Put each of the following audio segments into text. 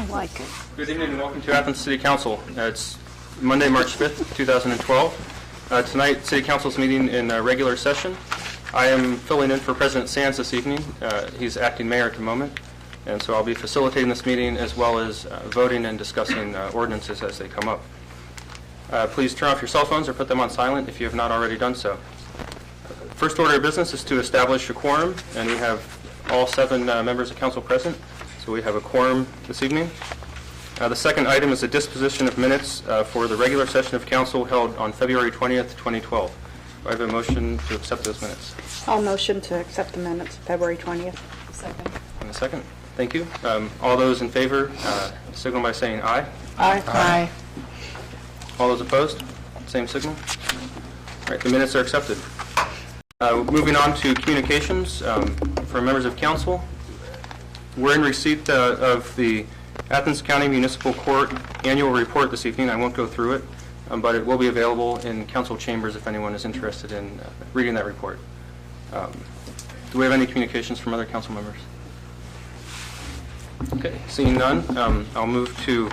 like it. Good evening and welcome to Athens City Council. It's Monday, March 5th, 2012. Tonight, City Council's meeting in regular session. I am filling in for President Sands this evening. He's acting mayor at the moment, and so I'll be facilitating this meeting as well as voting and discussing ordinances as they come up. Please turn off your cell phones or put them on silent if you have not already done so. First order of business is to establish a quorum, and we have all 7 members of council present, so we have a quorum this evening. The second item is a disposition of minutes for the regular session of council held on February 20th, 2012. Do I have a motion to accept those minutes? I'll motion to accept the minutes of February 20th. Second. And a second. Thank you. All those in favor signal by saying aye. Aye. Aye. All those opposed? Same signal. All right, the minutes are accepted. Moving on to communications for members of council. We're in receipt of the Athens County Municipal Court annual report this evening. I won't go through it, but it will be available in council chambers if anyone is interested in reading that report. Do we have any communications from other council members? Okay, seeing none, I'll move to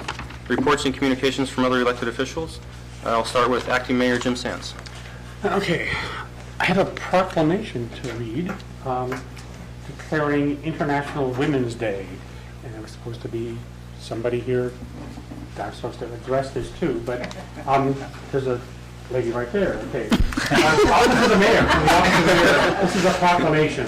reports and communications from other elected officials. I'll start with Acting Mayor Jim Sands. Okay, I have a proclamation to read declaring International Women's Day, and there was supposed to be somebody here that I'm supposed to address this too, but there's a lady right there. Okay, Office of the Mayor, from the Office of the Mayor. This is a proclamation.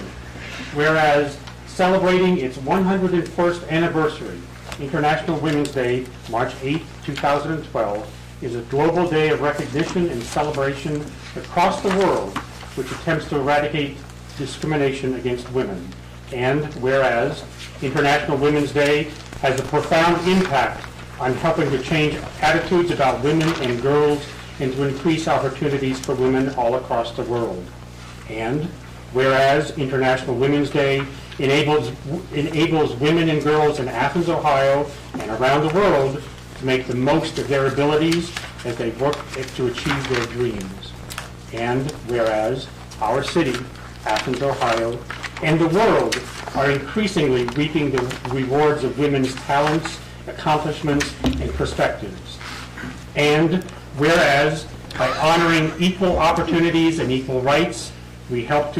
Whereas celebrating its 101st anniversary, International Women's Day, March 8, 2012, is a global day of recognition and celebration across the world which attempts to eradicate discrimination against women. And whereas International Women's Day has a profound impact on helping to change attitudes about women and girls and to increase opportunities for women all across the world. And whereas International Women's Day enables women and girls in Athens, Ohio, and around the world to make the most of their abilities as they work to achieve their dreams. And whereas our city, Athens, Ohio, and the world are increasingly reaping the rewards of women's talents, accomplishments, and perspectives. And whereas by honoring equal opportunities and equal rights, we help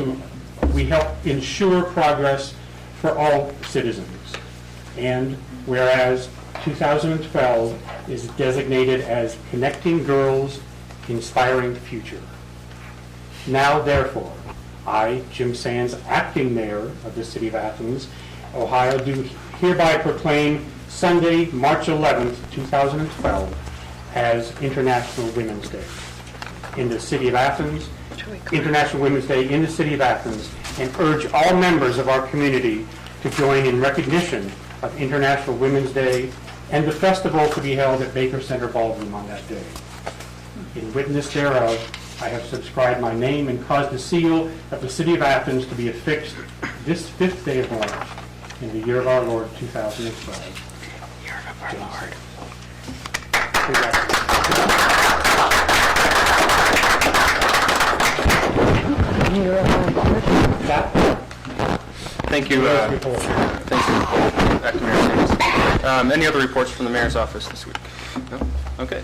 ensure progress for all citizens. And whereas 2012 is designated as Connecting Girls, Inspiring the Future. Now, therefore, I, Jim Sands, acting mayor of the city of Athens, Ohio, do hereby proclaim Sunday, March 11th, 2012, as International Women's Day in the city of Athens, International Women's Day in the city of Athens, and urge all members of our community to join in recognition of International Women's Day and the festival to be held at Baker Center Ballroom on that day. In witness thereof, I have subscribed my name and caused the seal of the city of Athens to be affixed this 5th day of March in the year of our Lord, 2012. Year of our Lord. Year of our Lord. Thank you. Thank you, Acting Mayor Sands. Any other reports from the mayor's office this week? No? Okay.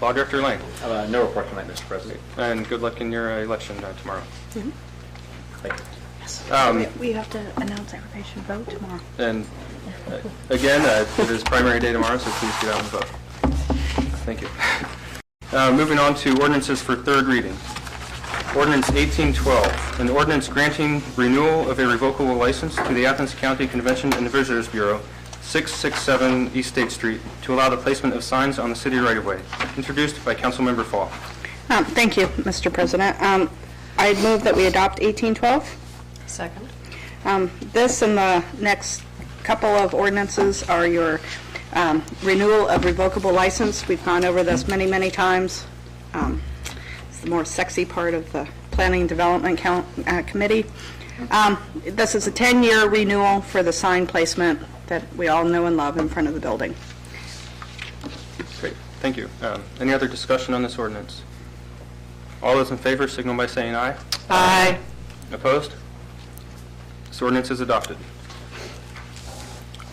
Law Director Lang. No report tonight, Mr. President. And good luck in your election tomorrow. Mm-hmm. Thank you. Yes. We have to announce everybody should vote tomorrow. And again, it is primary day tomorrow, so please get out and vote. Thank you. Moving on to ordinances for third reading. Ordinance 1812, an ordinance granting renewal of a revocable license to the Athens County Convention and Visitors Bureau, 667 East State Street, to allow the placement of signs on the city right-of-way. Introduced by Councilmember Fall. Thank you, Mr. President. I move that we adopt 1812. Second. This and the next couple of ordinances are your renewal of revocable license. We've gone over this many, many times. It's the more sexy part of the Planning and Development Committee. This is a 10-year renewal for the sign placement that we all know and love in front of the building. Great, thank you. Any other discussion on this ordinance? All those in favor signal by saying aye. Aye. Opposed? This ordinance is adopted.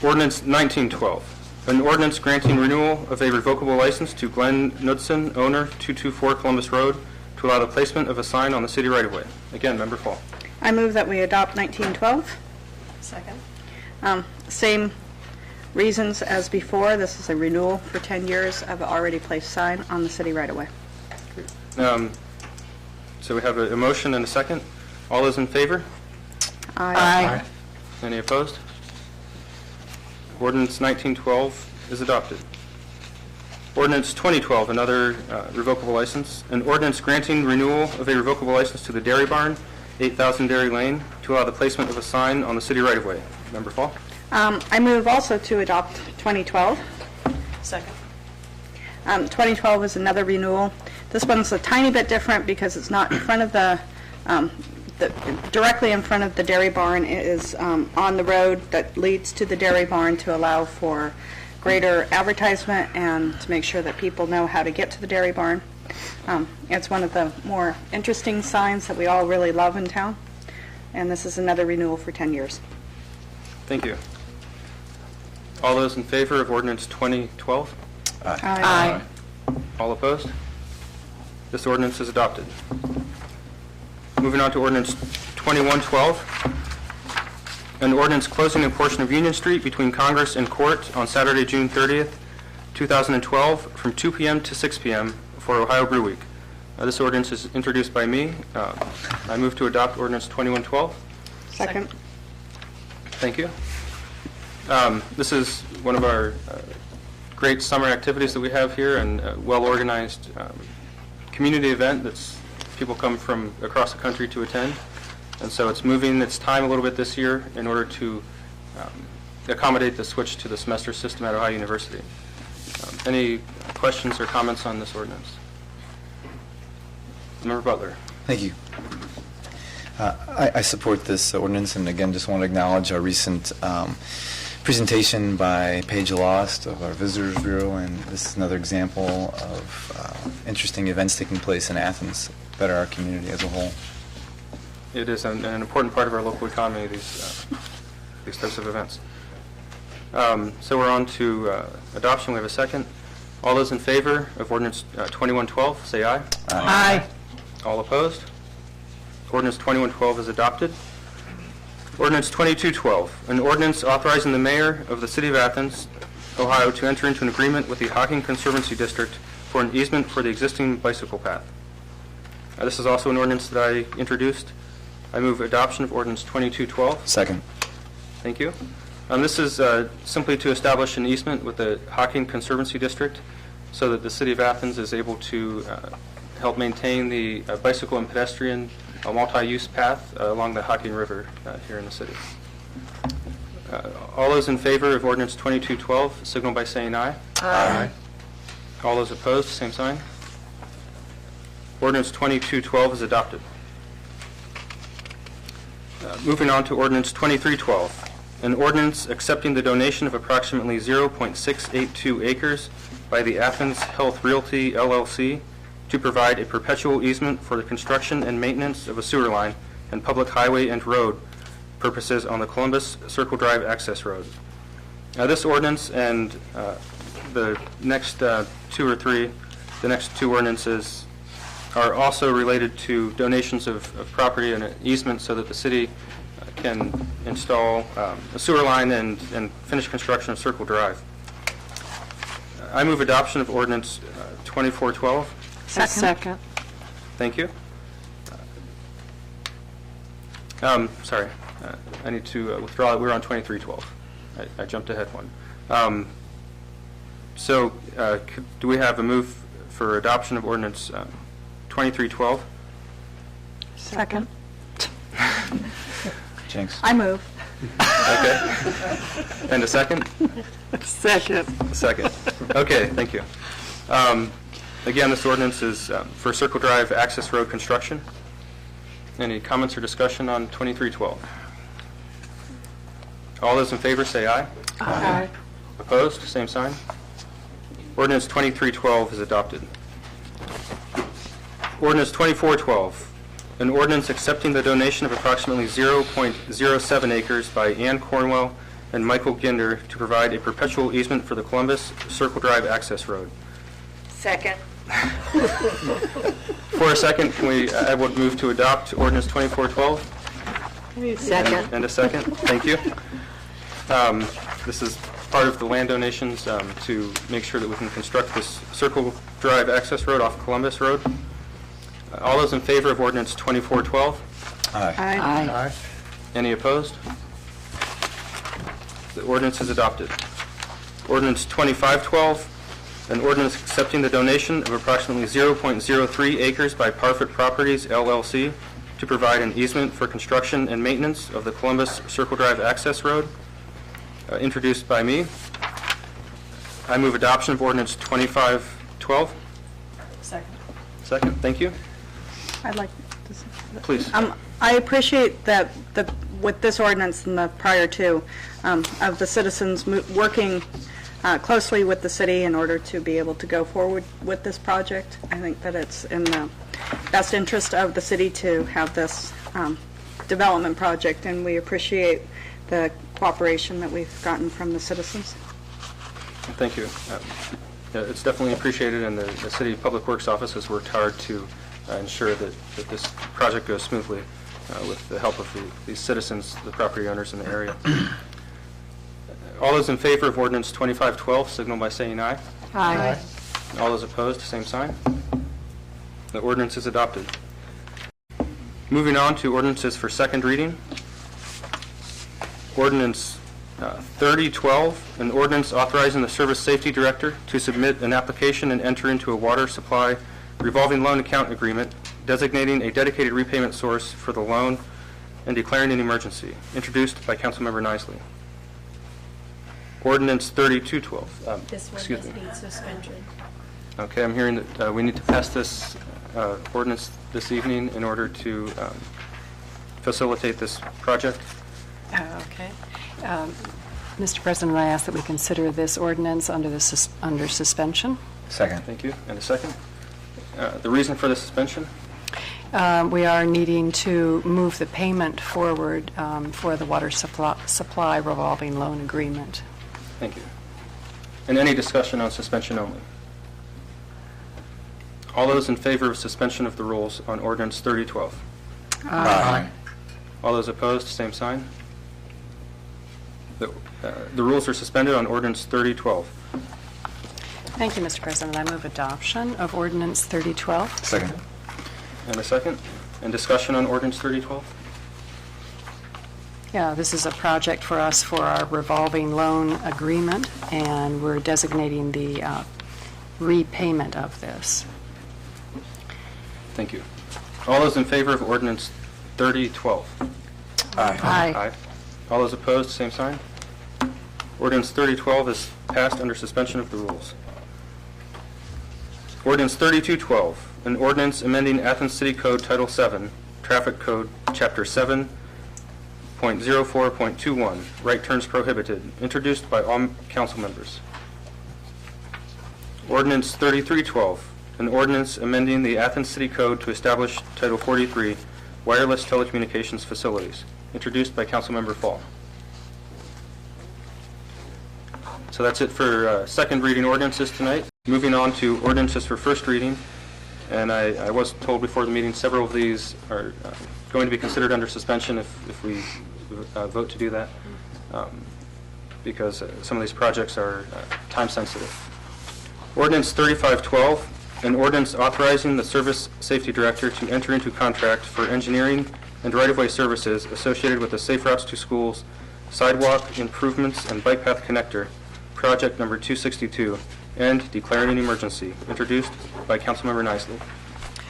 Ordinance 1912, An ordinance granting renewal of a revocable license to Glenn Knudsen, owner, 224 Columbus Road, to allow the placement of a sign on the city right-of-way. Again, Member Fall. I move that we adopt 1912. Second. Same reasons as before. This is a renewal for 10 years of an already placed sign on the city right-of-way. So we have a motion and a second. All those in favor? Aye. Any opposed? Ordinance 1912 is adopted. Ordinance 2012, another revocable license. An ordinance granting renewal of a revocable license to the Dairy Barn, 8,000 Dairy Lane, to allow the placement of a sign on the city right-of-way. Member Fall? I move also to adopt 2012. Second. 2012 is another renewal. This one's a tiny bit different because it's not in front of directly in front of the dairy barn. It is on the road that leads to the dairy barn to allow for greater advertisement and to make sure that people know how to get to the dairy barn. It's one of the more interesting signs that we all really love in town, and this is another renewal for 10 years. Thank you. All those in favor of ordinance 2012? Aye. All opposed? This ordinance is adopted. Moving on to ordinance 2112, an ordinance closing a portion of Union Street between Congress and Court on Saturday, June 30th, 2012, from 2 p.m. to 6 p.m. for Ohio Brew Week. This ordinance is introduced by me. I move to adopt ordinance 2112. Second. Thank you. This is one of our great summer activities that we have here, and a well-organized community event that's people come from across the country to attend. And so it's moving its time a little bit this year in order to accommodate the switch to the semester system at Ohio University. Any questions or comments on this ordinance? Member Butler. Thank you. I support this ordinance, and again, just want to acknowledge our recent presentation by Paige Lost of our Visitors Bureau, and this is another example of interesting events taking place in Athens that better our community as a whole. It is an important part of our local economy, these types of events. So we're on to adoption. We have a second. All those in favor of ordinance 2112, say aye. Aye. All opposed? Ordinance 2112 is adopted. Ordinance 2212, an ordinance authorizing the mayor of the city of Athens, Ohio, to enter into an agreement with the Hocking Conservancy District for an easement for the existing bicycle path. This is also an ordinance that I introduced. I move adoption of ordinance 2212. Second. Thank you. This is simply to establish an easement with the Hocking Conservancy District so that the city of Athens is able to help maintain the bicycle and pedestrian multi-use path along the Hocking River here in the city. All those in favor of ordinance 2212 signal by saying aye. Aye. All those opposed, same sign. Ordinance 2212 is adopted. Moving on to ordinance 2312, an ordinance accepting the donation of approximately 0.682 acres by the Athens Health Realty LLC to provide a perpetual easement for the construction and maintenance of a sewer line and public highway and road purposes on the Columbus Circle Drive access road. This ordinance and the next two ordinances are also related to donations of property and an easement so that the city can install a sewer line and finish construction of Circle Drive. I move adoption of ordinance 2412. Second. Thank you. Sorry, I need to withdraw. We're on 2312. I jumped ahead one. Do we have a move for adoption of ordinance 2312? Second. Jinx. I move. Okay. And a second? Second. Second. Okay, thank you. Again, this ordinance is for Circle Drive access road construction. Any comments or discussion on 2312? All those in favor say aye. Aye. Opposed? Same sign. Ordinance 2312 is adopted. Ordinance 2412, an ordinance accepting the donation of approximately 0.07 acres by Ann Cornwell and Michael Ginder to provide a perpetual easement for the Columbus Circle Drive access road. Second. For a second, I would move to adopt ordinance 2412. Second. And a second. Thank you. This is part of the land donations to make sure that we can construct this Circle Drive access road off Columbus Road. All those in favor of ordinance 2412? Aye. Aye. Any opposed? The ordinance is adopted. Ordinance 2512, an ordinance accepting the donation of approximately 0.03 acres by Parfit Properties, LLC, to provide an easement for construction and maintenance of the Columbus Circle Drive access road, introduced by me. I move adoption of ordinance 2512. Second, thank you. I'd like to Please. I appreciate that with this ordinance and the prior two, of the citizens working closely with the city in order to be able to go forward with this project. I think that it's in the best interest of the city to have this development project, and we appreciate the cooperation that we've gotten from the citizens. Thank you. Yeah, it's definitely appreciated, and the City Public Works Office has worked hard to ensure that this project goes smoothly with the help of these citizens, the property owners in the area. All those in favor of ordinance 2512 signal by saying aye. Aye. All those opposed, same sign. The ordinance is adopted. Moving on to ordinances for second reading. Ordinance 3012, an ordinance authorizing the Service Safety Director to submit an application and enter into a water supply revolving loan account agreement, designating a dedicated repayment source for the loan and declaring an emergency, introduced by Councilmember Nisley. Ordinance 3212. This one Excuse does me. need suspension. Okay, I'm hearing that we need to pass this ordinance this evening in order to facilitate this project. Okay. Mr. President, I ask that we consider this ordinance under suspension. Second. Thank you. And a second. The reason for the suspension? We are needing to move the payment forward for the water supply revolving loan agreement. Thank you. And any discussion on suspension only? All those in favor of suspension of the rules on ordinance 3012? Aye. All those opposed, same sign. The rules are suspended on ordinance 3012. Thank you, Mr. President. I move adoption of ordinance 3012. Second. And a second. And discussion on ordinance 3012? Yeah, this is a project for us for our revolving loan agreement, and we're designating the repayment of this. Thank you. All those in favor of ordinance 3012? Aye. All those opposed, same sign. Ordinance 3012 is passed under suspension of the rules. Ordinance 3212, an ordinance amending Athens City Code Title 7, Traffic Code, Chapter 7.04.21, right turns prohibited, introduced by all council members. Ordinance 3312, an ordinance amending the Athens City Code to establish Title 43, wireless telecommunications facilities, introduced by Councilmember Fall. So that's it for second reading ordinances tonight. Moving on to ordinances for first reading. And I was told before the meeting several of these are going to be considered under suspension if we vote to do that, because some of these projects are time sensitive. Ordinance 3512, an ordinance authorizing the Service Safety Director to enter into contract for engineering and right-of-way services associated with the Safe Routes to Schools Sidewalk Improvements and Bike Path Connector, project number 262, and declaring an emergency, introduced by Councilmember Nisley.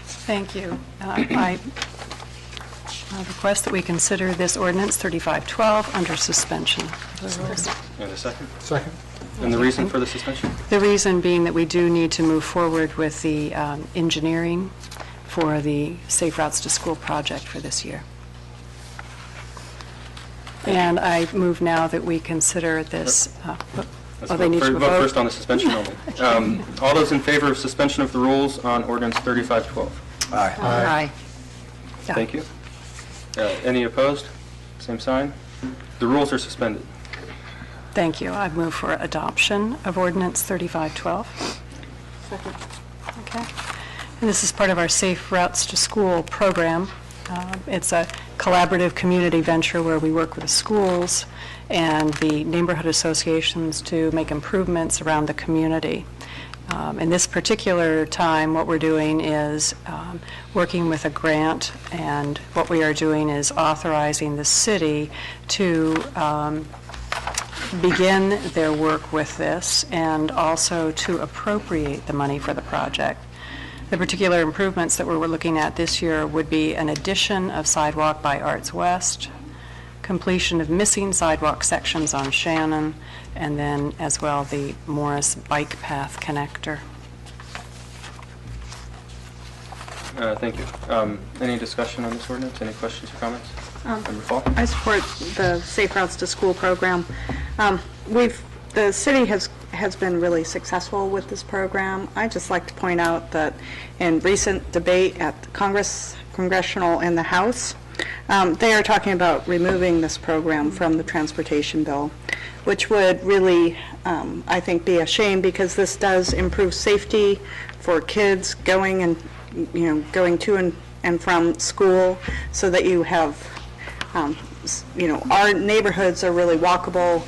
Thank you. I request that we consider this ordinance 3512 under suspension of the rules. And a second? Second. And the reason for the suspension? The reason being that we do need to move forward with the engineering for the Safe Routes to School project for this year. And I move now that we consider this, they need to vote vote? first on the suspension only. All those in favor of suspension of the rules on ordinance 3512? Aye. Aye. Yeah. Thank you. Any opposed? Same sign. The rules are suspended. Thank you. I move for adoption of ordinance 3512. Second. Okay. And this is part of our Safe Routes to School program. It's a collaborative community venture where we work with the schools and the neighborhood associations to make improvements around the community. In this particular time, what we're doing is working with a grant, and what we are doing is authorizing the city to begin their work with this and also to appropriate the money for the project. The particular improvements that we're looking at this year would be an addition of sidewalk by Arts West, completion of missing sidewalk sections on Shannon, and then as well the Morris Bike Path Connector. Thank you. Any discussion on this ordinance? Any questions or comments? Member Fall? I support the Safe Routes to School program. The city has been really successful with this program. I'd just like to point out that in recent debate at the Congressional and the House, they are talking about removing this program from the transportation bill, which would really, I think, be a shame, because this does improve safety for kids going to and from school, so that you have, our neighborhoods are really walkable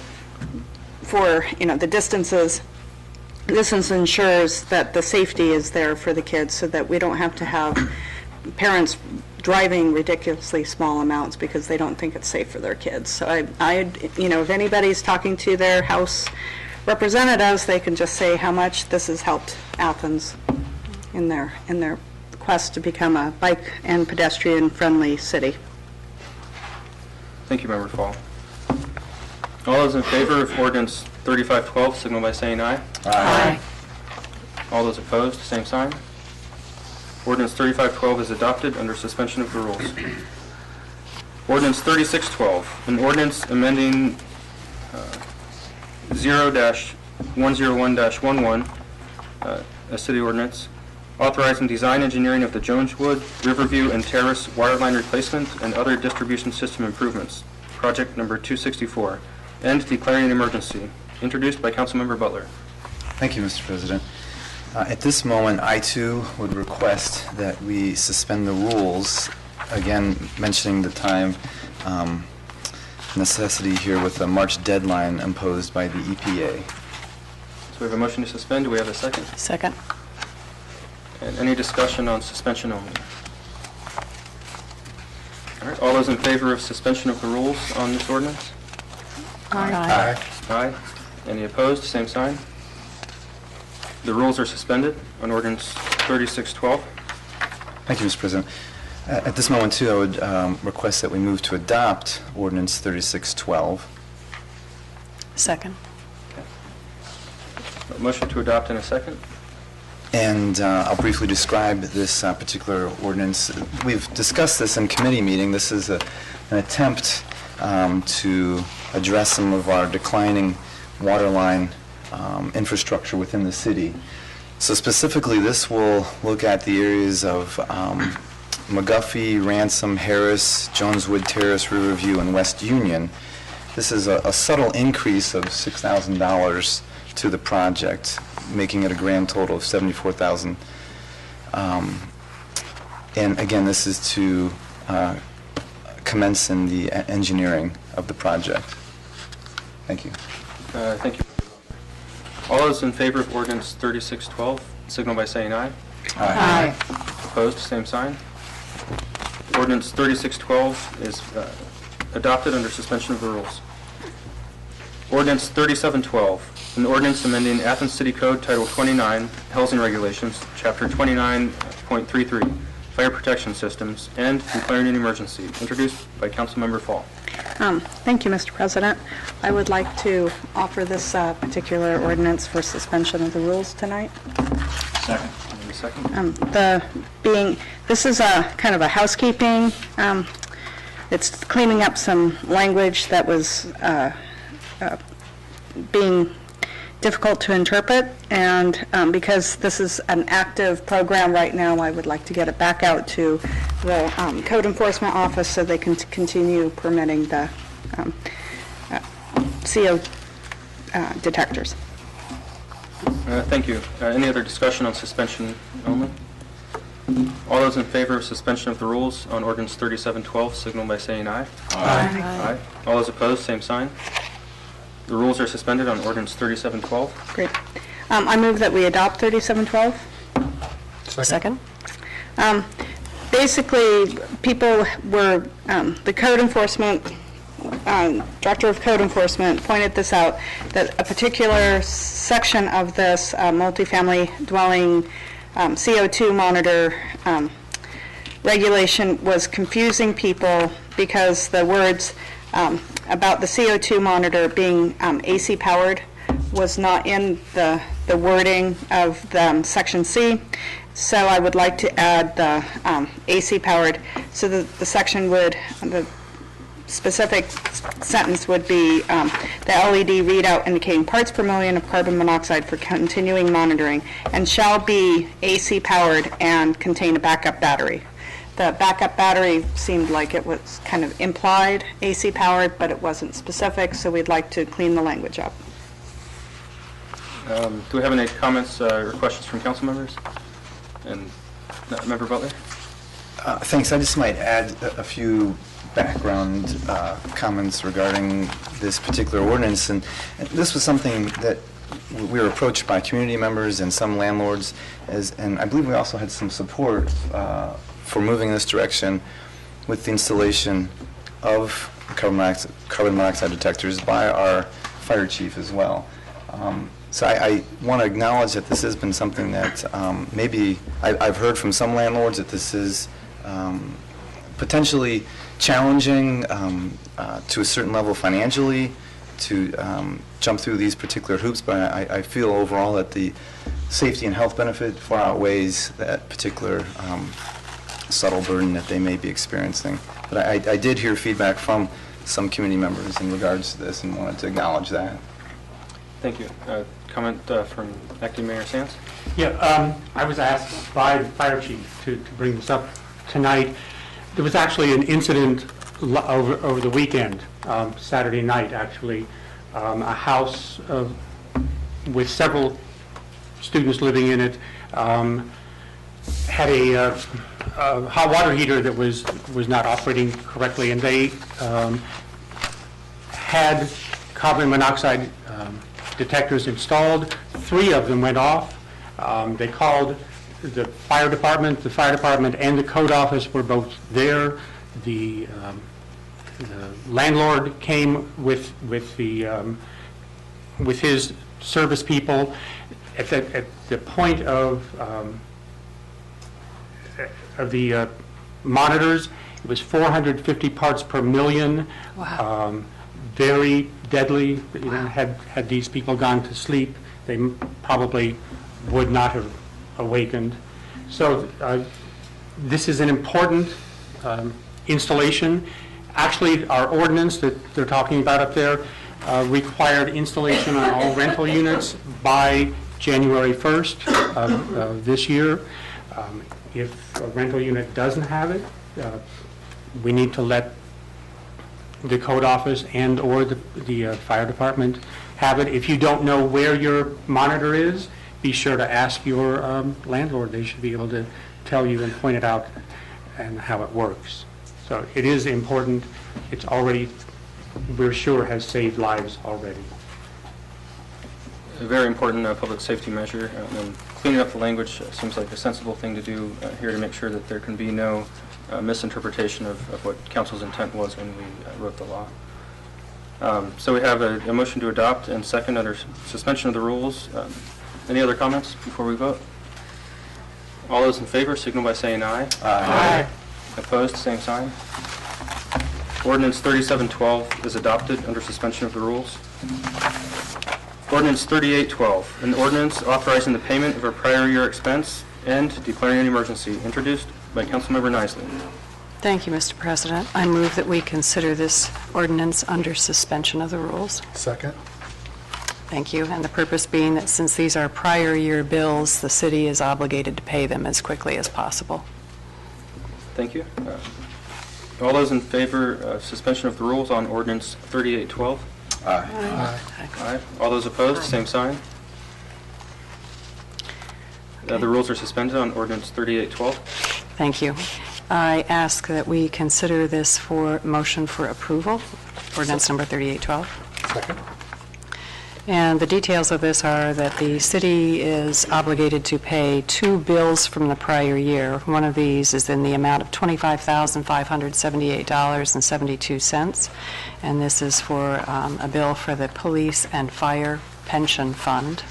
for, the distances. This ensures that the safety is there for the kids, so that we don't have to have parents driving ridiculously small amounts because they don't think it's safe for their kids. So if anybody's talking to their House representatives, they can just say how much this has helped Athens in their quest to become a bike and pedestrian friendly city. Thank you, Member Fall. All those in favor of ordinance 3512, signal by saying aye. Aye. All those opposed, same sign. Ordinance 3512 is adopted under suspension of the rules. Ordinance 3612, an ordinance amending 0-101-11, a city ordinance, authorizing design engineering of the Joneswood, Riverview, and Terrace waterline replacement and other distribution system improvements, project number 264, and declaring an emergency, introduced by Councilmember Butler. Thank you, Mr. President. At this moment, I too would request that we suspend the rules, again mentioning the time necessity here with the March deadline imposed by the EPA. So we have a motion to suspend. Do we have a second? Second. And any discussion on suspension only? All right, all those in favor of suspension of the rules on this ordinance? Aye. Aye. Any opposed? Same sign. The rules are suspended on ordinance 3612. Thank you, Mr. President. At this moment, too, I would request that we move to adopt ordinance 3612. Second. A motion to adopt in a second. And I'll briefly describe this particular ordinance. We've discussed this in committee meeting. This is an attempt to address some of our declining waterline infrastructure within the city. So specifically, this will look at the areas of McGuffey, Ransom, Harris, Joneswood Terrace, Riverview, and West Union. This is a subtle increase of $6,000 to the project, making it a grand total of $74,000. And again, this is to commence in the engineering of the project. Thank you. Thank you. All those in favor of ordinance 3612, signal by saying aye. Aye. Opposed, same sign. Ordinance 3612 is adopted under suspension of the rules. Ordinance 3712, an ordinance amending Athens City Code Title 29, Housing Regulations, Chapter 29.33, Fire Protection Systems, and declaring an emergency, introduced by Councilmember Fall. Thank you, Mr. President. I would like to offer this particular ordinance for suspension of the rules tonight. Second. Any second? This is a kind of a housekeeping. It's cleaning up some language that was being difficult to interpret, and because this is an active program right now, I would like to get it back out to the Code Enforcement Office so they can continue permitting the detectors. Thank you. Any other discussion on suspension only? All those in favor of suspension of the rules on ordinance 3712 signal by saying aye. Aye. All those opposed, same sign. The rules are suspended on ordinance 3712. Great. I move that we adopt 3712. Second? Basically, people were, the code enforcement, Director of Code Enforcement pointed this out, that a particular section of this multifamily dwelling CO2 monitor regulation was confusing people because the words about the CO2 monitor being AC powered was not in the wording of the section C. So I would like to add the AC powered, so that the section would, the specific sentence would be the LED readout indicating parts per million of carbon monoxide for continuing monitoring and shall be AC powered and contain a backup battery. The backup battery seemed like it was kind of implied AC powered, but it wasn't specific, so we'd like to clean the language up. Do we have any comments or questions from council members? And Member Butler? Thanks. I just might add a few background comments regarding this particular ordinance. And this was something that we were approached by community members and some landlords, and I believe we also had some support for moving in this direction with the installation of carbon monoxide detectors by our fire chief as well. So I want to acknowledge that this has been something that maybe I've heard from some landlords that this is potentially challenging to a certain level financially to jump through these particular hoops, but I feel overall that the safety and health benefit far outweighs that particular subtle burden that they may be experiencing. But I did hear feedback from some community members in regards to this and wanted to acknowledge that. Thank you. Comment from Acting Mayor Sands? Yeah, I was asked by the fire chief to bring this up tonight. There was actually an incident over the weekend, Saturday night actually. A house with several students living in it had a hot water heater that was not operating correctly, and they had carbon monoxide detectors installed. 3 of them went off. They called the fire department. The fire department and the code office were both there. The landlord came with his service people. At the point of the monitors, it was 450 parts per million. Wow. Very deadly. You know, had these people gone to sleep, they probably would not have awakened. So this is an important installation. Actually, our ordinance that they're talking about up there required installation on all rental units by January 1st of this year. If a rental unit doesn't have it, we need to let the code office and or the fire department have it. If you don't know where your monitor is, be sure to ask your landlord. They should be able to tell you and point it out and how it works. So it is important. It's already, we're sure, has saved lives already. A very important public safety measure. And cleaning up the language seems like a sensible thing to do here to make sure that there can be no misinterpretation of what council's intent was when we wrote the law. So we have a motion to adopt and second under suspension of the rules. Any other comments before we vote? All those in favor signal by saying aye. Aye. Opposed, same sign. Ordinance 3712 is adopted under suspension of the rules. Ordinance 3812, an ordinance authorizing the payment of a prior year expense and declaring an emergency, introduced by Councilmember Nisley. Thank you, Mr. President. I move that we consider this ordinance under suspension of the rules. Second. Thank you. And the purpose being that since these are prior year bills, the city is obligated to pay them as quickly as possible. Thank you. All those in favor of suspension of the rules on ordinance 3812? Aye. All those opposed, same sign. The rules are suspended on ordinance 3812. Thank you. I ask that we consider this for motion for approval, ordinance number 3812. Second. And the details of this are that the city is obligated to pay 2 bills from the prior year. One of these is in the amount of $25,578.72, and this is for a bill for the Police and Fire Pension Fund.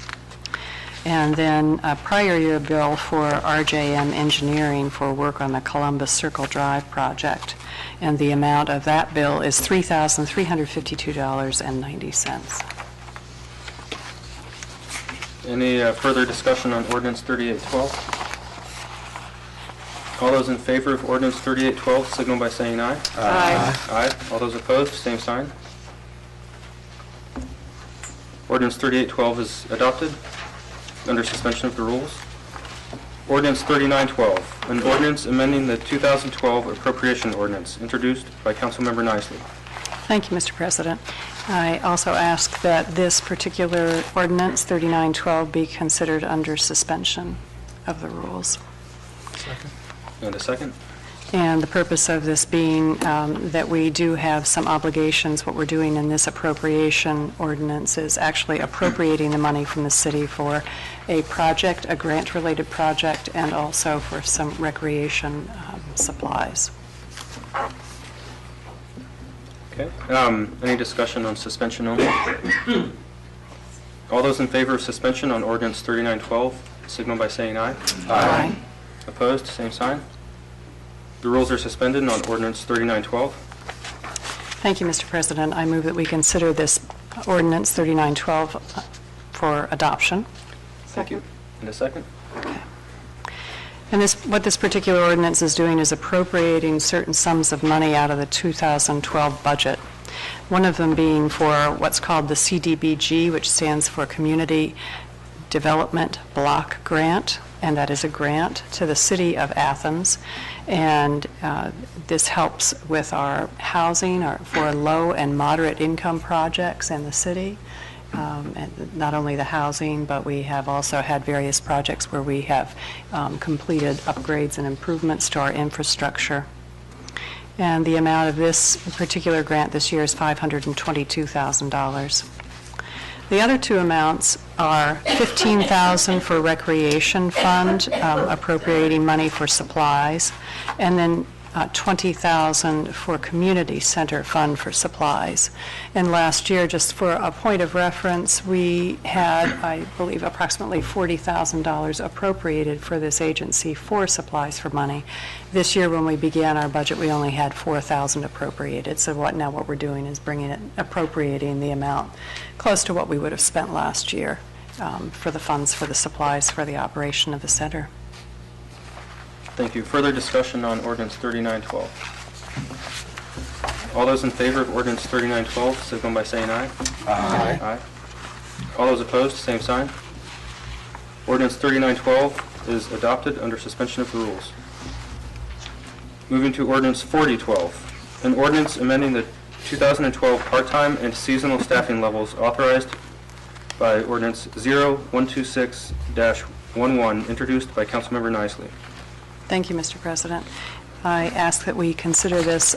And then a prior year bill for RJM Engineering for work on the Columbus Circle Drive project. And the amount of that bill is $3,352.90. Any further discussion on ordinance 3812? All those in favor of ordinance 3812 signal by saying aye. Aye. Aye. All those opposed, same sign. Ordinance 3812 is adopted under suspension of the rules. Ordinance 3912, an ordinance amending the 2012 appropriation ordinance, introduced by Councilmember Nicely. Thank you, Mr. President. I also ask that this particular ordinance, 3912, be considered under suspension of the rules. And a second? And the purpose of this being that we do have some obligations. What we're doing in this appropriation ordinance is actually appropriating the money from the city for a project, a grant-related project, and also for some recreation supplies. Okay. Any discussion on suspension only? All those in favor of suspension on ordinance 3912 signal by saying aye. Aye. Opposed, same sign. The rules are suspended on ordinance 3912. Thank you, Mr. President. I move that we consider this ordinance 3912 for adoption. Thank you. And a second? And what this particular ordinance is doing is appropriating certain sums of money out of the 2012 budget. One of them being for what's called the CDBG, which stands for Community Development Block Grant, and that is a grant to the city of Athens. And this helps with our housing for low and moderate income projects in the city. And not only the housing, but we have also had various projects where we have completed upgrades and improvements to our infrastructure. And the amount of this particular grant this year is $522,000. The other two amounts are $15,000 for recreation fund, appropriating money for supplies, and then $20,000 for community center fund for supplies. And last year, just for a point of reference, we had, I believe, approximately $40,000 appropriated for this agency for supplies for money. This year, when we began our budget, we only had $4,000 appropriated. So what we're doing is appropriating the amount close to what we would have spent last year for the funds for the supplies for the operation of the center. Thank you. Further discussion on ordinance 3912. All those in favor of ordinance 3912 signal by saying aye. Aye. Aye. All those opposed, same sign. Ordinance 3912 is adopted under suspension of the rules. Moving to ordinance 4012, an ordinance amending the 2012 part-time and seasonal staffing levels authorized by ordinance 0126-11, introduced by Councilmember Nicely. Thank you, Mr. President. I ask that we consider this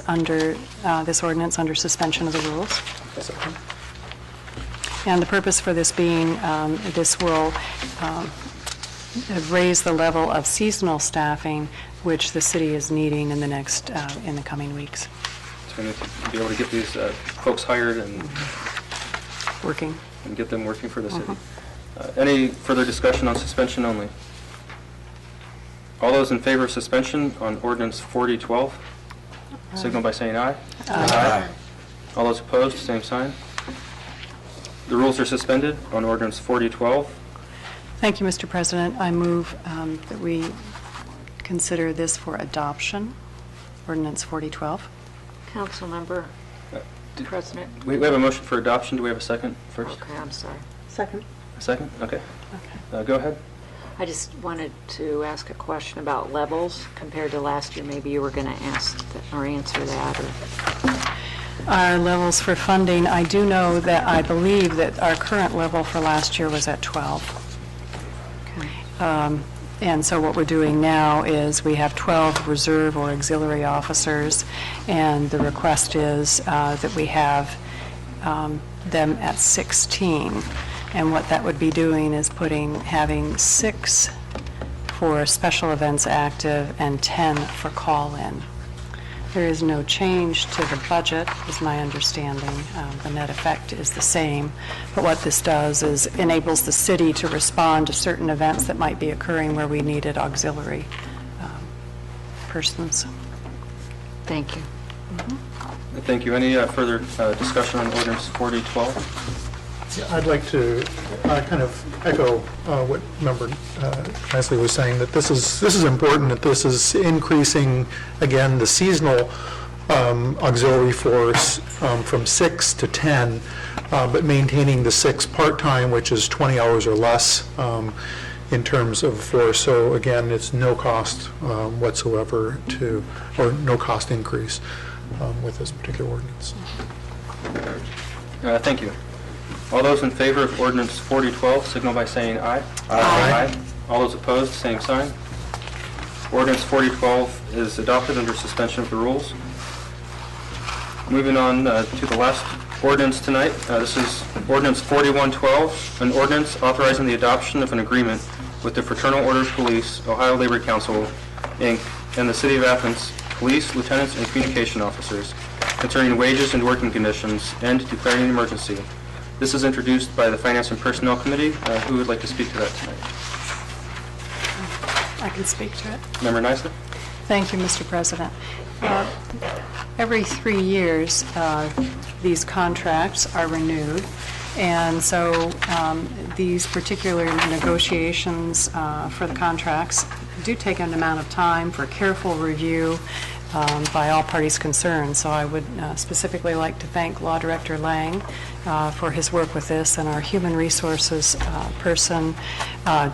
ordinance under suspension of the rules. And the purpose for this being, this will raise the level of seasonal staffing, which the city is needing in the coming weeks. So we need to be able to get these folks hired and Working. get them working for the city. Any further discussion on suspension only? All those in favor of suspension on ordinance 4012, signal by saying aye. Aye. All those opposed, same sign. The rules are suspended on ordinance 4012. Thank you, Mr. President. I move that we consider this for adoption, ordinance 4012. Councilmember President. We have a motion for adoption. Do we have a second first? Okay, I'm sorry. Second. A second? Okay. Okay. Go ahead. I just wanted to ask a question about levels compared to last year. Maybe you were going to ask or answer that. our levels for funding, I do know that I believe that our current level for last year was at 12. And so what we're doing now is we have 12 reserve or auxiliary officers, and the request is that we have them at 16. And what that would be doing is having 6 for special events active and 10 for call-in. There is no change to the budget, is my understanding. The net effect is the same. But what this does is enables the city to respond to certain events that might be occurring where we needed auxiliary persons. Thank you. Thank you. Any further discussion on ordinance 4012? Yeah, I'd like to kind of echo what Member Presley was saying, that this is important, that this is increasing, again, the seasonal auxiliary force from 6 to 10, but maintaining the 6 part-time, which is 20 hours or less in terms of force. So again, it's no cost whatsoever or no cost increase with this particular ordinance. Thank you. All those in favor of ordinance 4012 signal by saying aye. Aye. All those opposed, same sign. Ordinance 4012 is adopted under suspension of the rules. Moving on to the last ordinance tonight. This is ordinance 4112, an ordinance authorizing the adoption of an agreement with the Fraternal Order of Police, Ohio Labor Council, Inc., and the City of Athens, police, lieutenants, and communication officers concerning wages and working conditions and declaring an emergency. This is introduced by the Finance and Personnel Committee. Who would like to speak to that tonight? I can speak to it. Member Nisler? Thank you, Mr. President. Every 3 years, these contracts are renewed, and so these particular negotiations for the contracts do take an amount of time for careful review by all parties concerned. So I would specifically like to thank Law Director Lang for his work with this, and our Human Resources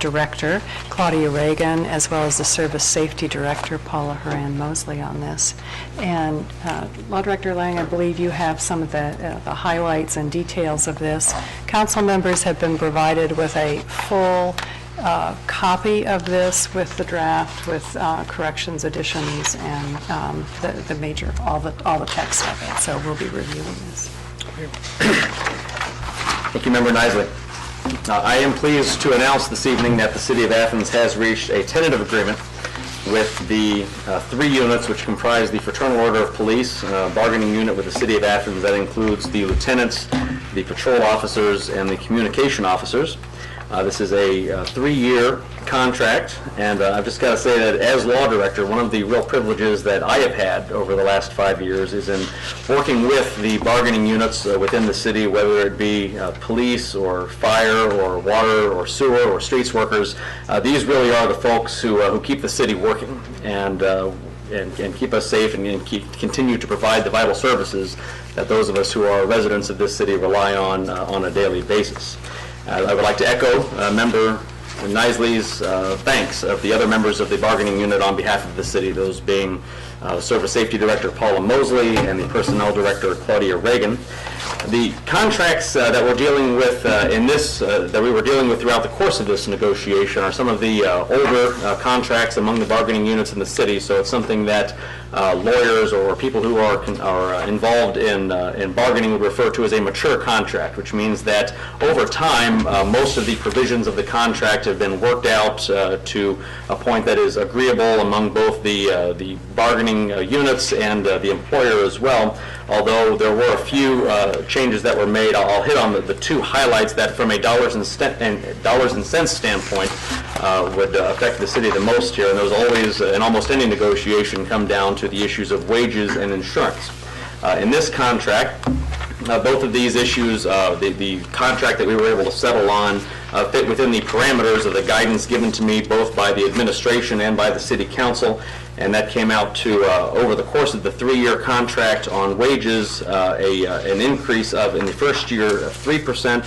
Director, Claudia Reagan, as well as the Service Safety Director, Paula Horan-Mosley, on this. And Law Director Lang, I believe you have some of the highlights and details of this. Council members have been provided with a full copy of this with the draft, with corrections, additions, and the major, all the text of it. So we'll be reviewing this. Thank you, Member Nisley. I am pleased to announce this evening that the City of Athens has reached a tentative agreement with the 3 units which comprise the Fraternal Order of Police bargaining unit with the City of Athens. That includes the lieutenants, the patrol officers, and the communication officers. This is a 3-year contract, and I've just got to say that as law director, one of the real privileges that I have had over the last 5 years is in working with the bargaining units within the city, whether it be police or fire or water or sewer or streets workers. These really are the folks who keep the city working and keep us safe and continue to provide the vital services that those of us who are residents of this city rely on a daily basis. I would like to echo Member Nisley's thanks of the other members of the bargaining unit on behalf of the city, those being Service Safety Director Paula Mosley and the Personnel Director Claudia Reagan. The contracts that we're dealing with that we were dealing with throughout the course of this negotiation are some of the older contracts among the bargaining units in the city, so it's something that lawyers or people who are involved in bargaining would refer to as a mature contract, which means that over time, most of the provisions of the contract have been worked out to a point that is agreeable among both the bargaining units and the employer as well. Although there were a few changes that were made, I'll hit on the 2 highlights that from a dollars and cents standpoint would affect the city the most here. And those always, in almost any negotiation, come down to the issues of wages and insurance. In this contract, both of these issues, the contract that we were able to settle on fit within the parameters of the guidance given to me both by the administration and by the city council, and that came out to, over the course of the 3-year contract on wages, an increase of, in the first year, of 3%,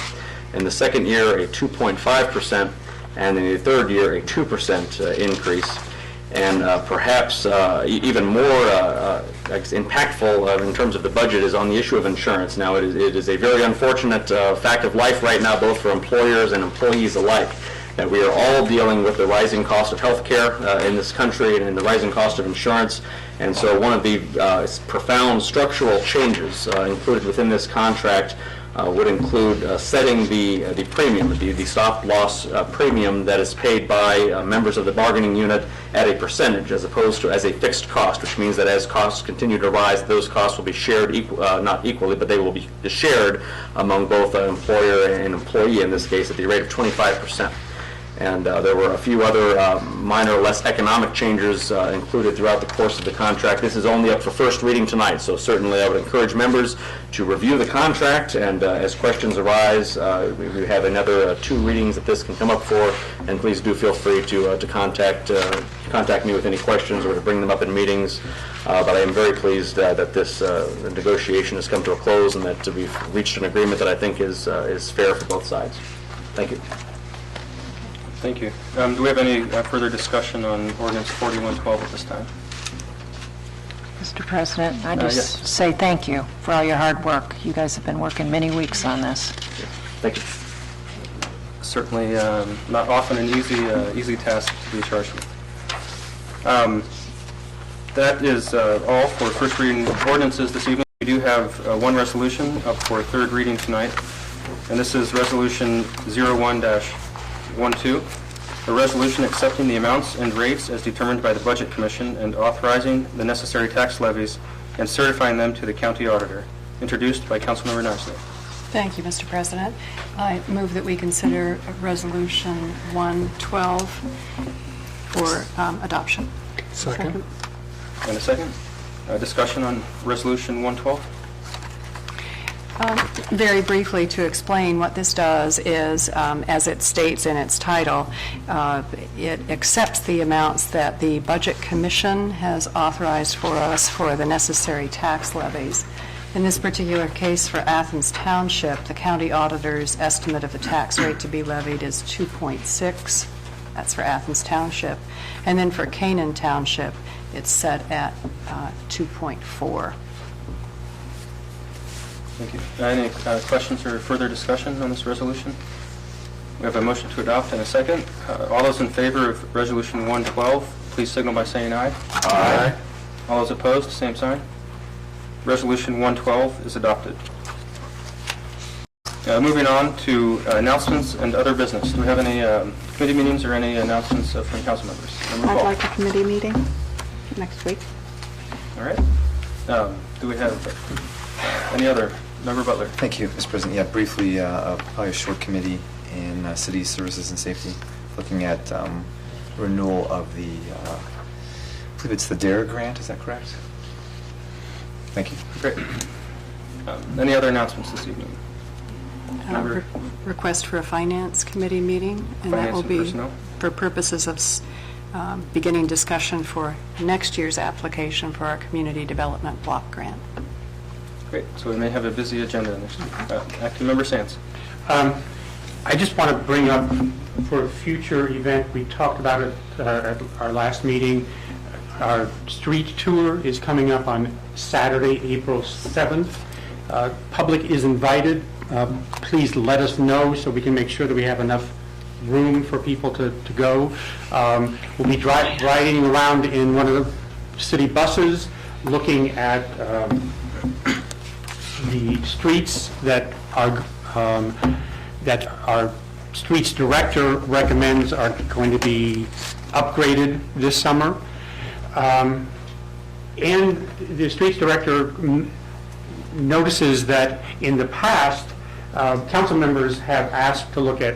in the second year, a 2.5%, and in the third year, a 2% increase. And perhaps even more impactful in terms of the budget is on the issue of insurance. Now, it is a very unfortunate fact of life right now, both for employers and employees alike, that we are all dealing with the rising cost of health care in this country and the rising cost of insurance. And so one of the profound structural changes included within this contract would include setting the premium, the stop-loss premium that is paid by members of the bargaining unit at a percentage as opposed to as a fixed cost, which means that as costs continue to rise, those costs will be shared, not equally, but they will be shared among both employer and employee, in this case, at the rate of 25%. And there were a few other minor, less economic changes included throughout the course of the contract. This is only up for first reading tonight, so certainly I would encourage members to review the contract, and as questions arise, we have another 2 readings that this can come up for, and please do feel free to contact me with any questions or to bring them up in meetings. But I am very pleased that this negotiation has come to a close and that we've reached an agreement that I think is fair for both sides. Thank you. Thank you. Do we have any further discussion on ordinance 4112 at this time? Mr. President, I yes. just say thank you for all your hard work. You guys have been working many weeks on this. Thank you. Certainly not often an easy task to be charged with. That is all for first reading ordinances this evening. We do have one resolution up for third reading tonight, and this is Resolution 01-12, a resolution accepting the amounts and rates as determined by the Budget Commission and authorizing the necessary tax levies and certifying them to the county auditor, introduced by Councilmember Nicely. Thank you, Mr. President. I move that we consider Resolution 112 for adoption. Second. And a second. Discussion on Resolution 112. Very briefly, to explain what this does is, as it states in its title, it accepts the amounts that the Budget Commission has authorized for us for the necessary tax levies. In this particular case for Athens Township, the county auditor's estimate of the tax rate to be levied is 2.6. That's for Athens Township. And then for Canaan Township, it's set at 2.4. Thank you. Any questions or further discussion on this resolution? We have a motion to adopt and a second. All those in favor of Resolution 112, please signal by saying aye. Aye. All those opposed, same sign. Resolution 112 is adopted. Moving on to announcements and other business. Do we have any committee meetings or any announcements from council members? Member I'd Paul. like a committee meeting next week. All right. Do we have any other? Member Butler. Thank you, Mr. President. Yeah, briefly, probably a short committee in City Services and Safety, looking at renewal of the, I believe it's the DARE grant, is that correct? Thank you. Great. Any other announcements this evening? Request for a Finance Committee meeting, and that Finance will and be Personnel. for purposes of beginning discussion for next year's application for our Community Development Block Grant. Great. So we may have a busy agenda next week. Acting Member Sands. I just want to bring up for a future event, we talked about it at our last meeting. Our street tour is coming up on Saturday, April 7th. Public is invited. Please let us know so we can make sure that we have enough room for people to go. We'll be riding around in one of the city buses, looking at the streets that our streets director recommends are going to be upgraded this summer. And the streets director notices that in the past, council members have asked to look at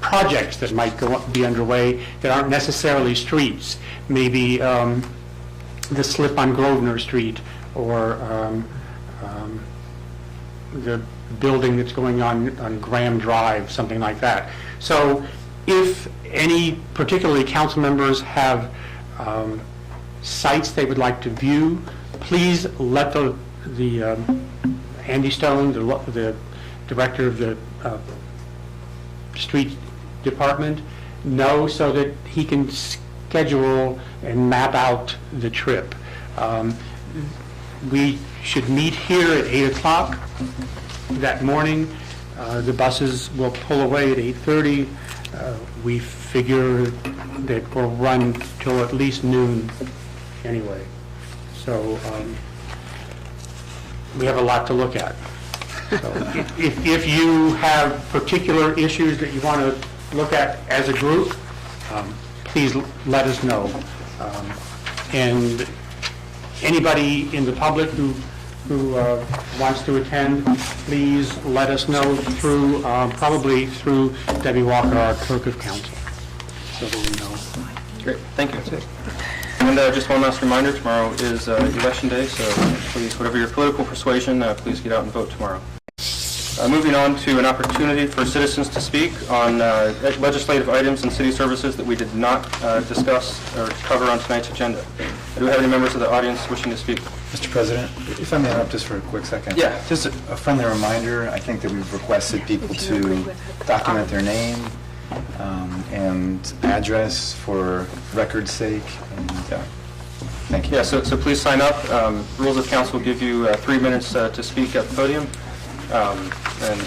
projects that might be underway that aren't necessarily streets, maybe the slip on Grosvenor Street, or the building that's going on Graham Drive, something like that. So if any particularly council members have sites they would like to view, please let the Andy Stone, the director of the street department, know so that he can schedule and map out the trip. We should meet here at 8 o'clock that morning. The buses will pull away at 8:30. We figure that we'll run till at least noon anyway. So we have a lot to look at. So if you have particular issues that you want to look at as a group, please let us know. And anybody in the public who wants to attend, please let us know through, probably through Debbie Walker, our clerk of council, so that we know. Great, thank you. And just one last reminder, tomorrow is election day, so please, whatever your political persuasion, please get out and vote tomorrow. Moving on to an opportunity for citizens to speak on legislative items and city services that we did not discuss or cover on tonight's agenda. Do we have any members of the audience wishing to speak? Mr. President, if I may interrupt just for a quick second. Yeah. Just a friendly reminder, I think that we've requested people to document their name and address for record's sake, and thank you. Yeah, so please sign up. Rules of Council will give you 3 minutes to speak at the podium, and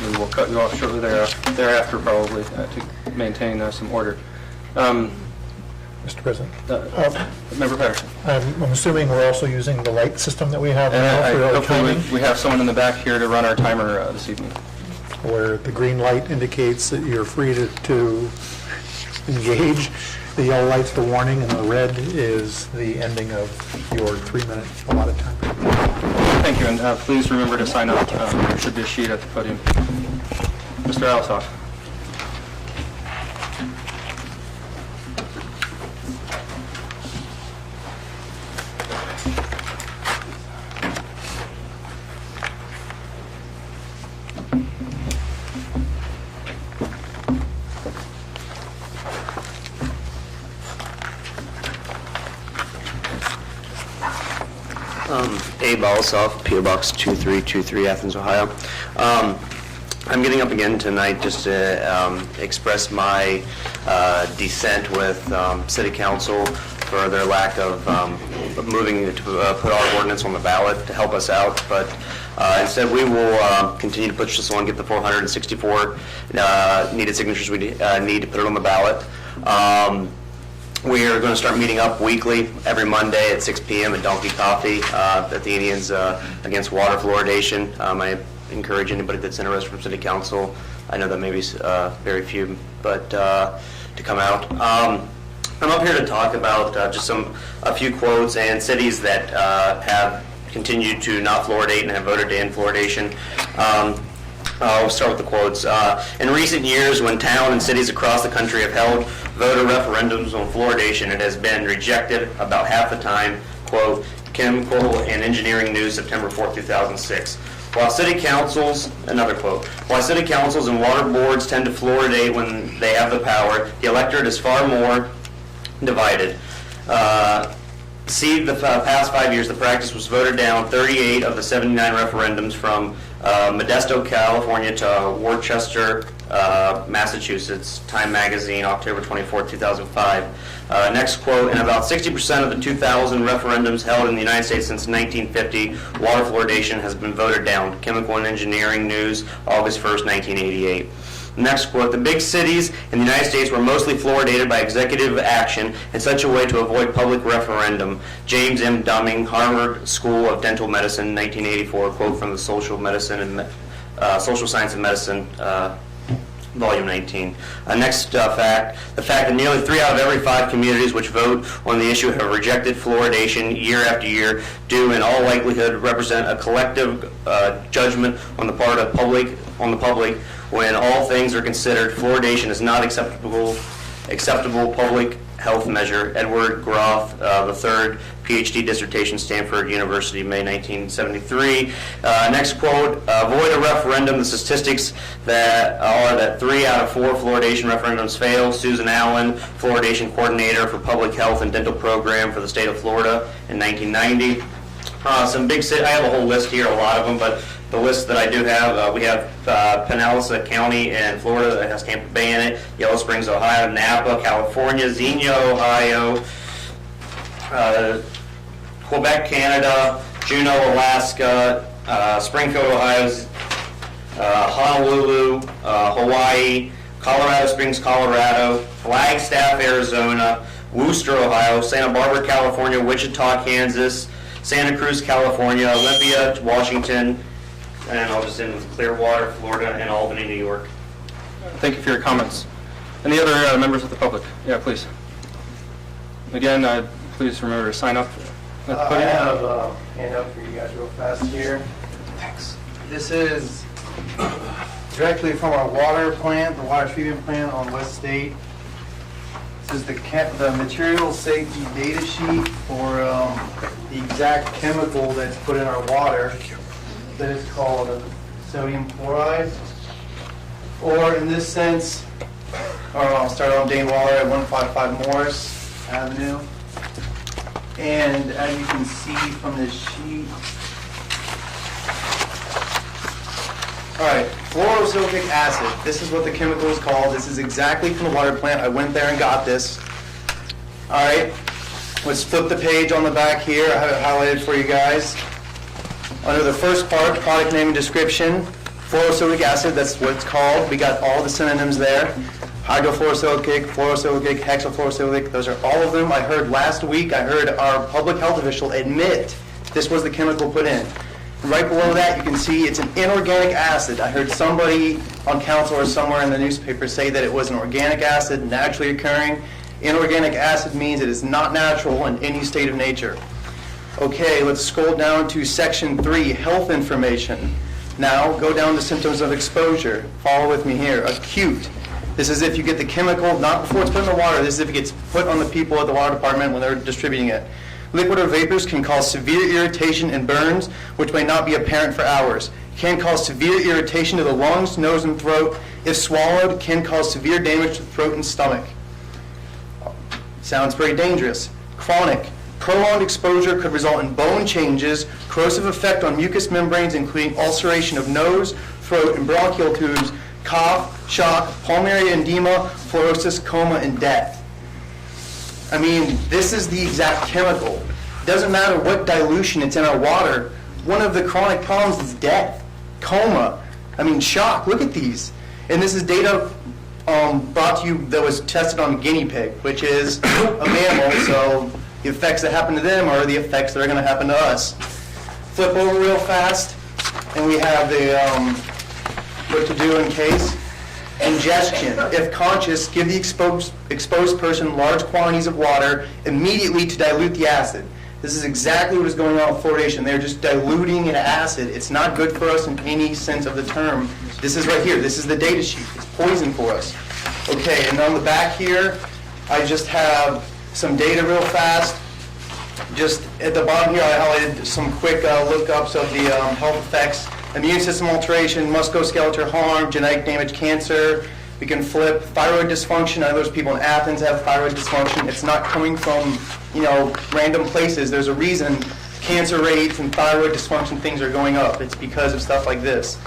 we will cut you off shortly thereafter probably to maintain some order. Mr. President, Member Patterson. I'm assuming we're also using the light system that we have now for our Hopefully timing, we have someone in the back here to run our timer this evening. where the green light indicates that you're free to engage, the yellow light's the warning, and the red is the ending of your 3-minute allotted time. Thank you, and please remember to sign up. There should be a sheet at the podium. Mr. Alisoff. Abe Alisoff, P.O. Box 2323, Athens, Ohio. I'm getting up again tonight just to express my dissent with City Council for their lack of moving to put our ordinance on the ballot to help us out, but instead we will continue to push this on, get the 464 needed signatures we need to put it on the ballot. We are going to start meeting up weekly, every Monday at 6 p.m. at Donkey Coffee at the Indians against water fluoridation. I encourage anybody that's interested from City Council, I know that maybe very few, but to come out. I'm up here to talk about just a few quotes and cities that have continued to not fluoridate and have voted to end fluoridation. I'll start with the quotes. In recent years, when town and cities across the country have held voter referendums on fluoridation, it has been rejected about half the time. Quote, Chemical and Engineering News, September 4, 2006. While city councils, another quote, while city councils and water boards tend to fluoridate when they have the power, the electorate is far more divided. See, the past 5 years, the practice was voted down 38 of the 79 referendums from Modesto, California to Worcester, Massachusetts. Time Magazine, October 24, 2005. Next quote, in about 60% of the 2,000 referendums held in the United States since 1950, water fluoridation has been voted down. Chemical and Engineering News, August 1st, 1988. Next quote, the big cities in the United States were mostly fluoridated by executive action in such a way to avoid public referendum. James M. Dumming, Harvard School of Dental Medicine, 1984, quote from the Social Science and Medicine, Volume 19. Next fact, the fact that nearly 3 out of every 5 communities which vote on the issue have rejected fluoridation year after year do in all likelihood represent a collective judgment on the part of the public. When all things are considered, fluoridation is not acceptable public health measure. Edward Groth, III, PhD dissertation, Stanford University, May 1973. Next quote, avoid a referendum. The statistics that are that 3 out of 4 fluoridation referendums fail. Susan Allen, fluoridation coordinator for public health and dental program for the state of Florida in 1990. Some big cities, I have a whole list here, a lot of them, but The list that I do have, we have Pinellas County in Florida that has Tampa Bay in it, Yellow Springs, Ohio, Napa, California, Xenia, Ohio, Quebec, Canada, Juneau, Alaska, Springfield, Ohio, Honolulu, Hawaii, Colorado Springs, Colorado, Flagstaff, Arizona, Worcester, Ohio, Santa Barbara, California, Wichita, Kansas, Santa Cruz, California, Olympia, Washington, and I'll just end with Clearwater, Florida, and Albany, New York. Thank you for your comments. Any other members of the public? Yeah, please. Again, please remember to sign up at the I podium. have a handout for you guys real fast here. Thanks. This is directly from our water plant, the water treatment plant on West State. This is the material safety data sheet for the exact chemical that's put in our water that is called sodium chloride. Or in this sense, I'll start on Dane Waller at 155 Morris Avenue. And as you can see from this sheet, all right, fluorosilicic acid. This is what the chemical is called. This is exactly from the water plant. I went there and got this. All right, let's flip the page on the back here. I have it highlighted for you guys. Under the first part, product name and description, fluorosilicic acid, that's what it's called. We got all the synonyms there. Hydrofluorosilicic, fluorosilicic, hexafluorosilicic, those are all of them. I heard last week, I heard our public health official admit this was the chemical put in. Right below that, you can see it's an inorganic acid. I heard somebody on council or somewhere in the newspaper say that it was an organic acid, naturally occurring. Inorganic acid means it is not natural in any state of nature. Okay, let's scroll down to section 3, health information. Now, go down to symptoms of exposure. Follow with me here. Acute. This is if you get the chemical, not before it's put in the water. This is if it gets put on the people at the water department when they're distributing it. Liquid or vapors can cause severe irritation and burns, which may not be apparent for hours. Can cause severe irritation to the lungs, nose, and throat. If swallowed, can cause severe damage to the throat and stomach. Sounds very dangerous. Chronic. Prolonged exposure could result in bone changes, corrosive effect on mucous membranes, including ulceration of nose, throat, and bronchial tubes, cough, shock, pulmonary edema, fluorosis, coma, and death. I mean, this is the exact chemical. It doesn't matter what dilution it's in our water. One of the chronic problems is death, coma. I mean, shock. Look at these. And this is data brought to you that was tested on a guinea pig, which is a mammal, so the effects that happen to them are the effects that are going to happen to us. Flip over real fast, and we have the what to do in case. Ingestion. If conscious, give the exposed person large quantities of water immediately to dilute the acid. This is exactly what is going on with fluoridation. They're just diluting an acid. It's not good for us in any sense of the term. This is right here. This is the data sheet. It's poison for us. Okay, and on the back here, I just have some data real fast. Just at the bottom here, I highlighted some quick lookups of the health effects. Immune system alteration, musculoskeletal harm, genetic damage, cancer. We can flip thyroid dysfunction. I know there's people in Athens have thyroid dysfunction. It's not coming from, random places. There's a reason cancer rates and thyroid dysfunction things are going up. It's because of stuff like this.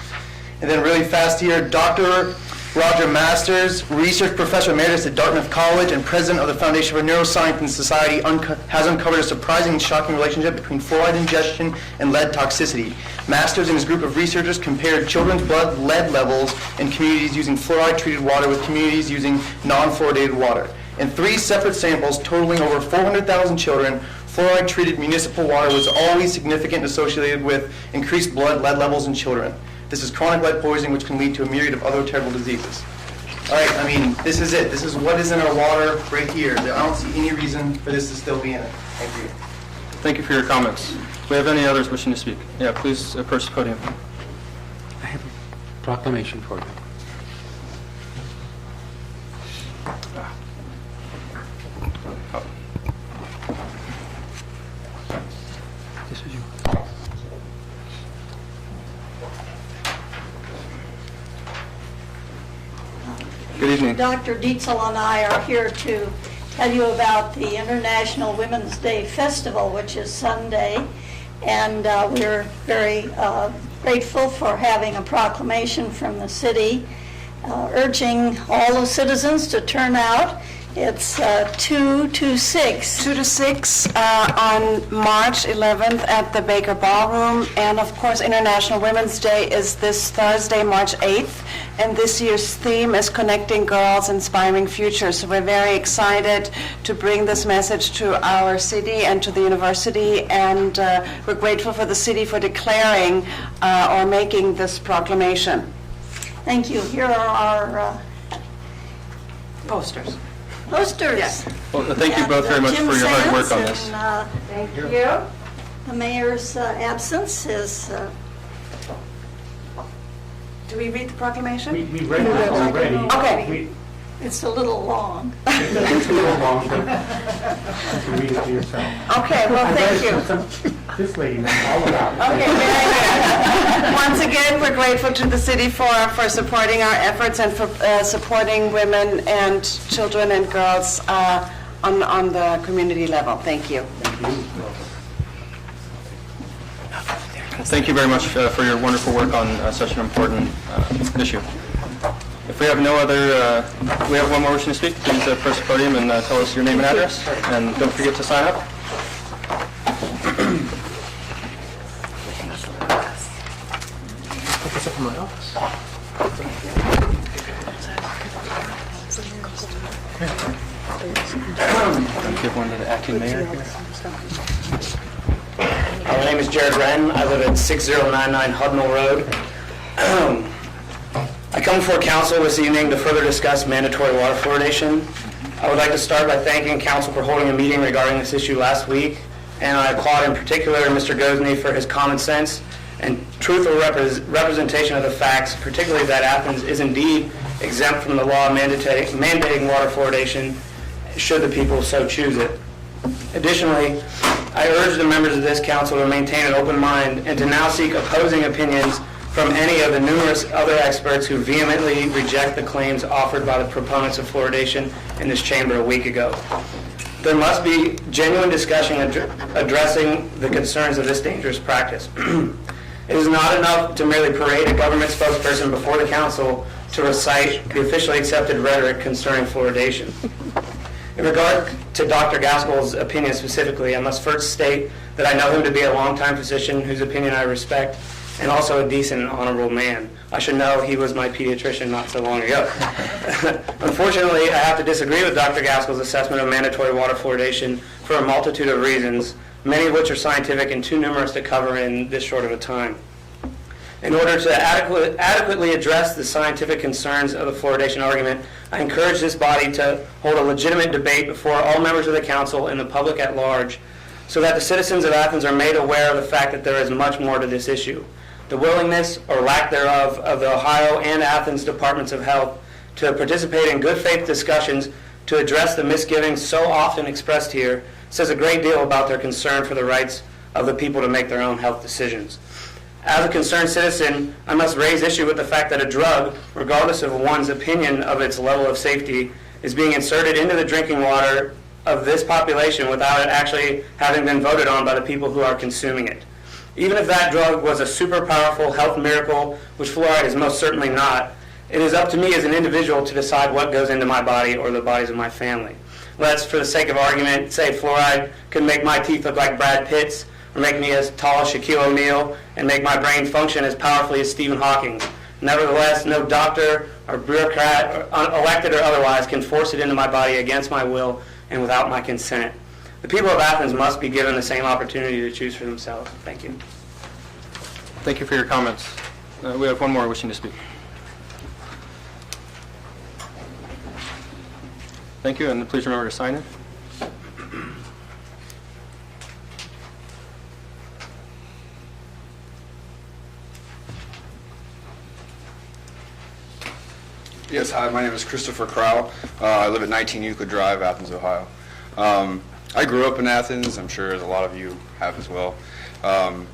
And then really fast here, Dr. Roger Masters, research professor emeritus at Dartmouth College and president of the Foundation for Neuroscience and Society, has uncovered a surprising and shocking relationship between fluoride ingestion and lead toxicity. Masters and his group of researchers compared children's blood lead levels in communities using fluoride-treated water with communities using non-fluoridated water. In 3 separate samples totaling over 400,000 children, fluoride-treated municipal water was always significant associated with increased blood lead levels in children. This is chronic lead poisoning, which can lead to a myriad of other terrible diseases. All right, I mean, this is it. This is what is in our water right here. I don't see any reason for this to still be in it. Thank you. Thank you for your comments. Do we have any others wishing to speak? Yeah, please approach the podium. I have a proclamation for you. This is yours. Good evening. Dr. Dietzel and I are here to tell you about the International Women's Day Festival, which is Sunday, and we're very grateful for having a proclamation from the city urging all the citizens to turn out. It's 2 to 6. 2 to 6 on March 11th at the Baker Ballroom. And of course, International Women's Day is this Thursday, March 8th. And this year's theme is Connecting Girls, Inspiring Futures. So we're very excited to bring this message to our city and to the university. And we're grateful for the city for declaring or making this proclamation. Thank you. Here are our Posters. posters. Yes. Well, thank you both very much for your hard work on this. Thank you. The mayor's absence is, Do we read the proclamation? We read it already. Okay. it's a little long. It's a little long, but you can read it to yourself. Okay, well, thank you. This lady knows all about it. Okay, very good. Once again, we're grateful to the city for supporting our efforts and for supporting women and children and girls on the community level. Thank you. Thank you very much for your wonderful work on such an important issue. If we have no other, we have one more wishing to speak, please approach the podium and tell us your name and address. And don't forget to sign up. Give one to the acting mayor here. My name is Jared Wren. I live at 6099 Hudnall Road. I come before council this evening to further discuss mandatory water fluoridation. I would like to start by thanking council for holding a meeting regarding this issue last week, and I applaud in particular Mr. Gosney for his common sense and truthful representation of the facts, particularly that Athens is indeed exempt from the law mandating water fluoridation should the people so choose it. Additionally, I urge the members of this council to maintain an open mind and to now seek opposing opinions from any of the numerous other experts who vehemently reject the claims offered by the proponents of fluoridation in this chamber a week ago. There must be genuine discussion addressing the concerns of this dangerous practice. It is not enough to merely parade a government spokesperson before the council to recite the officially accepted rhetoric concerning fluoridation. In regard to Dr. Gaskell's opinion specifically, I must first state that I know him to be a longtime physician whose opinion I respect, and also a decent and honorable man. I should know he was my pediatrician not so long ago. Unfortunately, I have to disagree with Dr. Gaskell's assessment of mandatory water fluoridation for a multitude of reasons, many of which are scientific and too numerous to cover in this short of a time. In order to adequately address the scientific concerns of the fluoridation argument, I encourage this body to hold a legitimate debate before all members of the council and the public at large, so that the citizens of Athens are made aware of the fact that there is much more to this issue. The willingness, or lack thereof, of the Ohio and Athens Departments of Health to participate in good faith discussions to address the misgivings so often expressed here says a great deal about their concern for the rights of the people to make their own health decisions. As a concerned citizen, I must raise issue with the fact that a drug, regardless of one's opinion of its level of safety, is being inserted into the drinking water of this population without it actually having been voted on by the people who are consuming it. Even if that drug was a super powerful health miracle, which fluoride is most certainly not, it is up to me as an individual to decide what goes into my body or the bodies of my family. Let's, for the sake of argument, say fluoride could make my teeth look like Brad Pitt's, or make me as tall as Shaquille O'Neal, and make my brain function as powerfully as Stephen Hawking. Nevertheless, no doctor or bureaucrat, elected or otherwise, can force it into my body against my will and without my consent. The people of Athens must be given the same opportunity to choose for themselves. Thank you. Thank you for your comments. We have one more wishing to speak. Thank you, and please remember to sign in. Yes, hi, my name is Christopher Crow. I live at 19 Euclid Drive, Athens, Ohio. I grew up in Athens. I'm sure as a lot of you have as well. I'm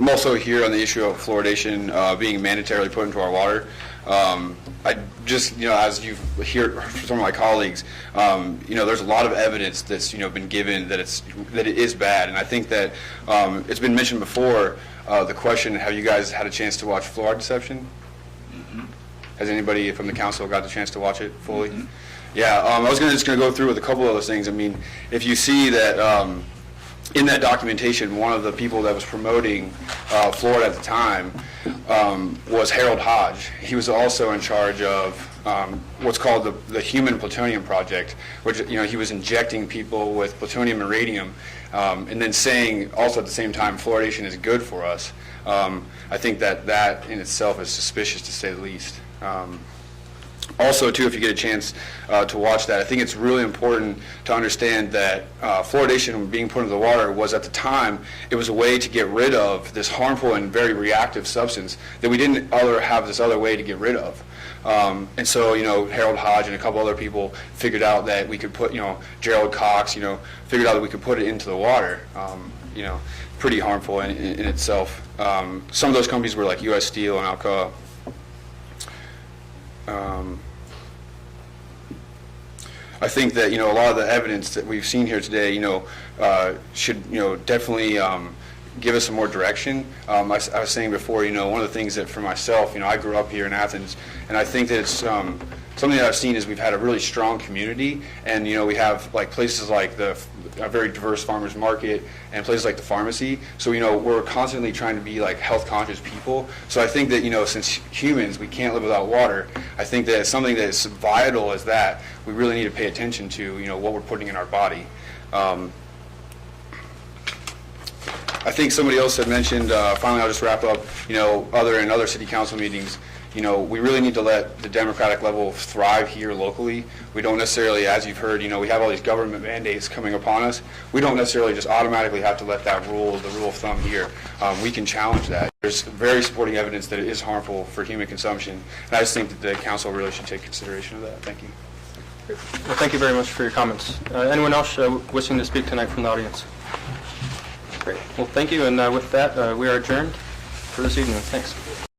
also here on the issue of fluoridation being mandatorily put into our water. I just, as you've heard from some of my colleagues, there's a lot of evidence that's, been given that it is bad. And I think that it's been mentioned before, the question, have you guys had a chance to watch Fluoride Deception? Has anybody from the council got the chance to watch it fully? Yeah, I was just going to go through with a couple of those things. I mean, if you see that in that documentation, one of the people that was promoting fluoride at the time was Harold Hodge. He was also in charge of what's called the Human Plutonium Project, which he was injecting people with plutonium and radium, and then saying also at the same time fluoridation is good for us. I think that in itself is suspicious to say the least. Also, too, if you get a chance to watch that, I think it's really important to understand that fluoridation being put into the water was, at the time, it was a way to get rid of this harmful and very reactive substance that we didn't have this other way to get rid of. And so, Harold Hodge and a couple other people figured out that we could put, Gerald Cox, figured out that we could put it into the water. Pretty harmful in itself. Some of those companies were like U.S. Steel and Alcoa. I think that a lot of the evidence that we've seen here today, should definitely give us some more direction. I was saying before, one of the things that for myself, I grew up here in Athens, and I think that it's something that I've seen is we've had a really strong community, and we have like places like a very diverse farmers market and places like the pharmacy. So we're constantly trying to be like health conscious people. So I think that since humans we can't live without water, I think that it's something that is vital as that we really need to pay attention to what we're putting in our body. I think somebody else had mentioned, finally I'll just wrap up, in other city council meetings, we really need to let the democratic level thrive here locally. We don't necessarily, as you've heard, we have all these government mandates coming upon us. We don't necessarily just automatically have to let that rule, the rule of thumb here. We can challenge that. There's very supporting evidence that it is harmful for human consumption, and I just think that the council really should take consideration of that. Thank you. Well, thank you very much for your comments. Anyone else wishing to speak tonight from the audience? Great. Well, thank you, and with that, we are adjourned for this evening. Thanks.